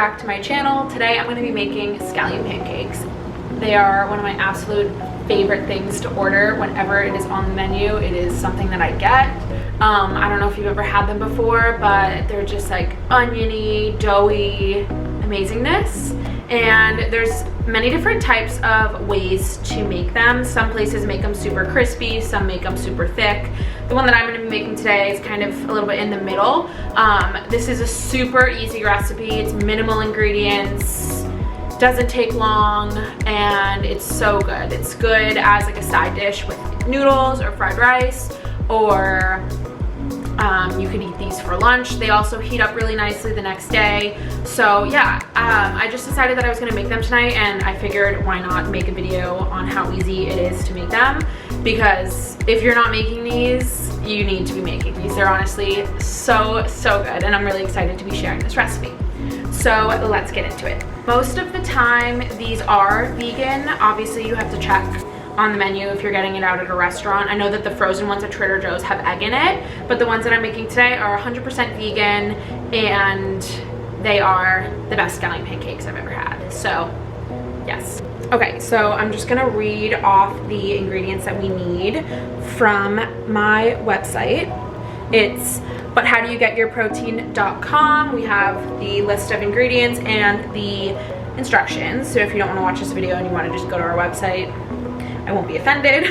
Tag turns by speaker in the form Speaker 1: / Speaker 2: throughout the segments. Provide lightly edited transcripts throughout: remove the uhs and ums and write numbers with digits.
Speaker 1: back to my channel. Today I'm going to be making scallion pancakes. They are one of my absolute favorite things to order whenever it is on the menu. It is something that I get. I don't know if you've ever had them before, but they're just like oniony, doughy amazingness. And there's many different types of ways to make them. Some places make them super crispy, some make them super thick. The one that I'm going to be making today is kind of a little bit in the middle. This is a super easy recipe. It's minimal ingredients, doesn't take long, and it's so good. It's good as like a side dish with noodles or fried rice, or you could eat these for lunch. They also heat up really nicely the next day. So yeah, I just decided that I was gonna make them tonight, and I figured why not make a video on how easy it is to make them, because if you're not making these, you need to be making these. They're honestly so good, and I'm really excited to be sharing this recipe. So let's get into it. Most of the time these are vegan. Obviously you have to check on the menu if you're getting it out at a restaurant. I know that the frozen ones at Trader Joe's have egg in it, but the ones that I'm making today are 100% vegan, and they are the best scallion pancakes I've ever had. So yes. Okay, so I'm just gonna read off the ingredients that we need from my website. It's buthowdoyougetyourprotein.com. We have the list of ingredients and the instructions. So if you don't want to watch this video and you want to just go to our website, I won't be offended.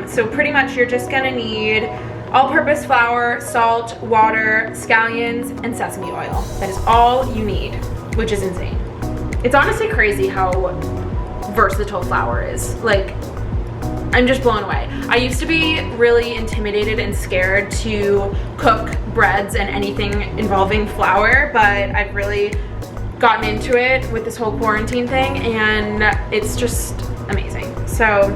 Speaker 1: So pretty much you're just gonna need all-purpose flour, salt, water, scallions, and sesame oil. That is all you need, which is insane. It's honestly crazy how versatile flour is. Like, I'm just blown away. I used to be really intimidated and scared to cook breads and anything involving flour, but I've really gotten into it with this whole quarantine thing, and it's just amazing. So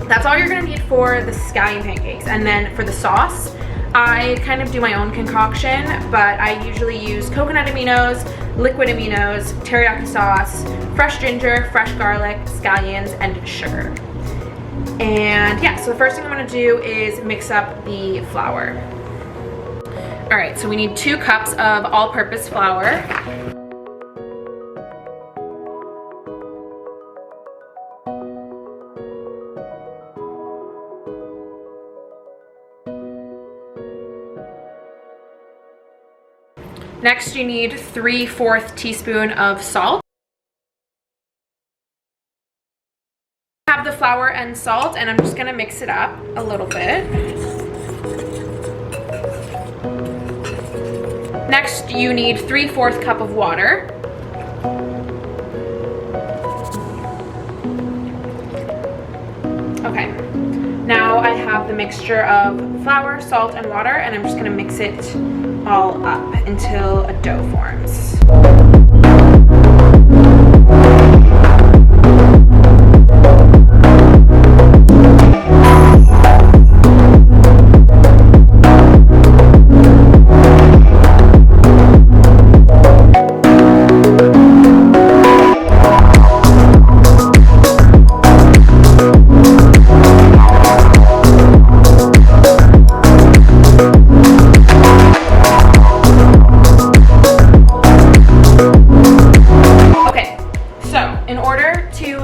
Speaker 1: that's all you're gonna need for the scallion pancakes. And then for the sauce, I kind of do my own concoction, but I usually use coconut aminos, liquid aminos, teriyaki sauce, fresh ginger, fresh garlic, scallions, and sugar. And yeah, so the first thing I'm gonna do is mix up the flour. All right, so we need 2 cups of all-purpose flour. Next, you need 3/4 teaspoon of salt. I have the flour and salt, and I'm just gonna mix it up a little bit. Next, you need 3/4 cup of water. Okay, now I have the mixture of flour, salt, and water, and I'm just gonna mix it all up until a dough forms.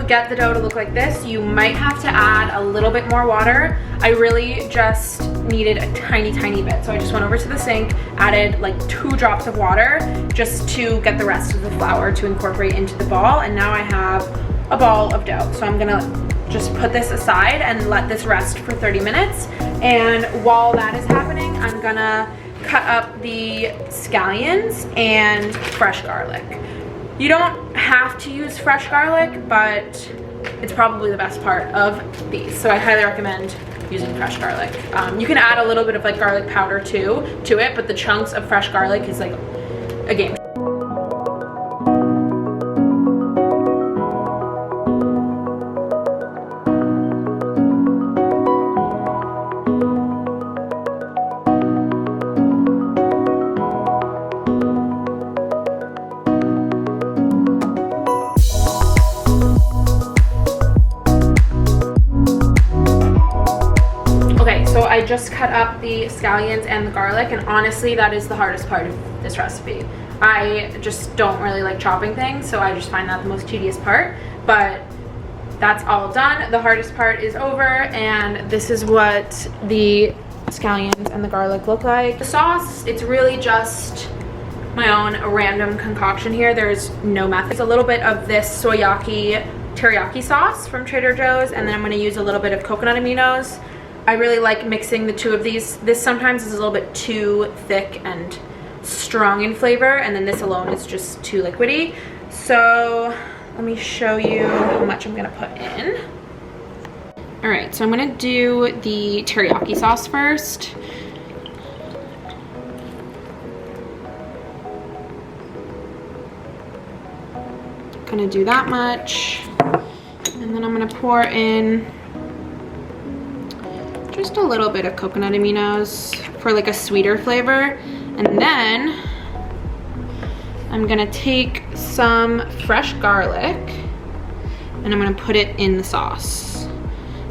Speaker 1: Get the dough to look like this, you might have to add a little bit more water. I really just needed a tiny bit, so I just went over to the sink, added like 2 drops of water just to get the rest of the flour to incorporate into the ball, and now I have a ball of dough. So I'm gonna just put this aside and let this rest for 30 minutes, and while that is happening, I'm gonna cut up the scallions and fresh garlic. You don't have to use fresh garlic, but it's probably the best part of these. So I highly recommend using fresh garlic. You can add a little bit of like garlic powder too to it, but the chunks of fresh garlic is like a game. just cut up the scallions and the garlic, and honestly that is the hardest part of this recipe. I just don't really like chopping things, so I just find that the most tedious part, but that's all done. The hardest part is over, and this is what the scallions and the garlic look like. The sauce, it's really just my own random concoction here. There's no method. There's a little bit of this soyaki teriyaki sauce from Trader Joe's, and then I'm going to use a little bit of coconut aminos. I really like mixing the two of these. This sometimes is a little bit too thick and strong in flavor, and then this alone is just too liquidy. So let me show you how much I'm going to put in. All right, so I'm going to do the teriyaki sauce first. Gonna do that much, and then I'm gonna pour in just a little bit of coconut aminos for like a sweeter flavor, and then I'm gonna take some fresh garlic and I'm gonna put it in the sauce,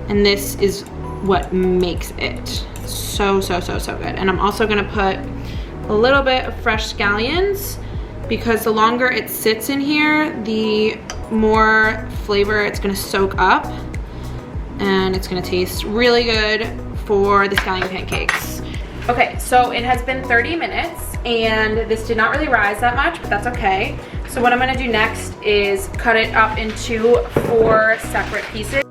Speaker 1: and this is what makes it so good. And I'm also gonna put a little bit of fresh scallions, because the longer it sits in here, the more flavor it's gonna soak up, and it's gonna taste really good for the scallion pancakes. Okay, so it has been 30 minutes, and this did not really rise that much, but that's okay. So what I'm gonna do next is cut it up into 4 separate pieces.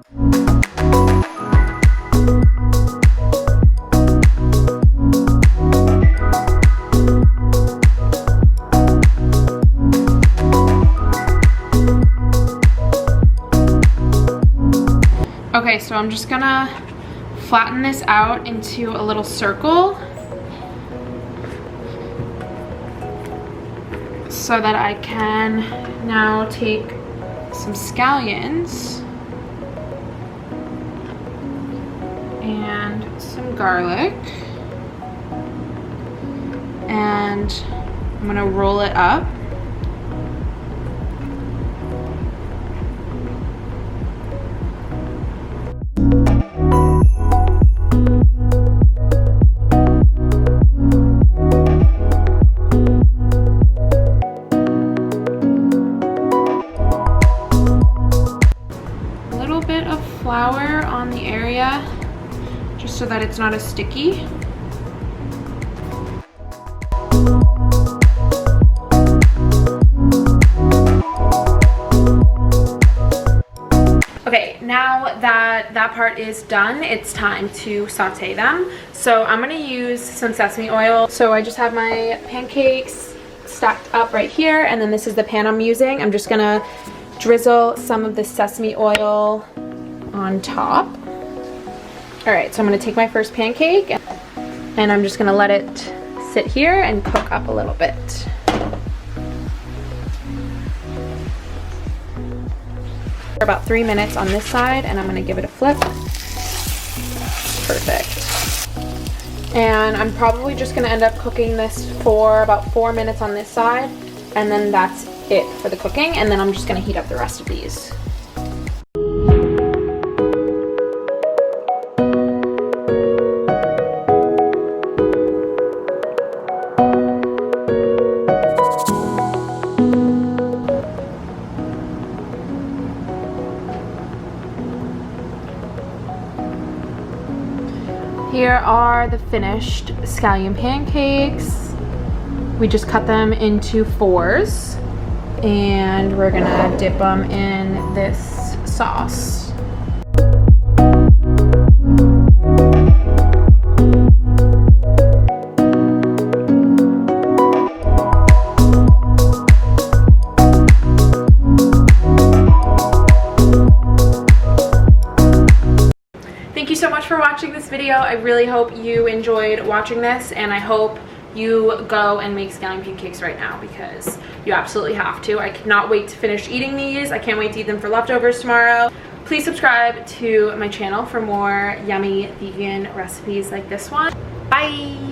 Speaker 1: Okay, so I'm just gonna flatten this out into a little circle so that I can now take some scallions and some garlic, and I'm gonna roll it up. Flour on the area just so that it's not as sticky. Okay, now that that part is done, it's time to saute them. So I'm gonna use some sesame oil. So I just have my pancakes stacked up right here, and then this is the pan I'm using. I'm just gonna drizzle some of the sesame oil on top. All right, so I'm gonna take my first pancake and I'm just gonna let it sit here and cook up a little bit. For about 3 minutes on this side, and I'm gonna give it a flip. Perfect. And I'm probably just gonna end up cooking this for about 4 minutes on this side, and then that's it for the cooking, and then I'm just gonna heat up the rest of these. Here are the finished scallion pancakes. We just cut them into 4s, and we're gonna dip them in this sauce. Thank you so much for watching this video. I really hope you enjoyed watching this, and I hope you go and make scallion pancakes right now, because you absolutely have to. I cannot wait to finish eating these. I can't wait to eat them for leftovers tomorrow. Please subscribe to my channel for more yummy vegan recipes like this one. Bye!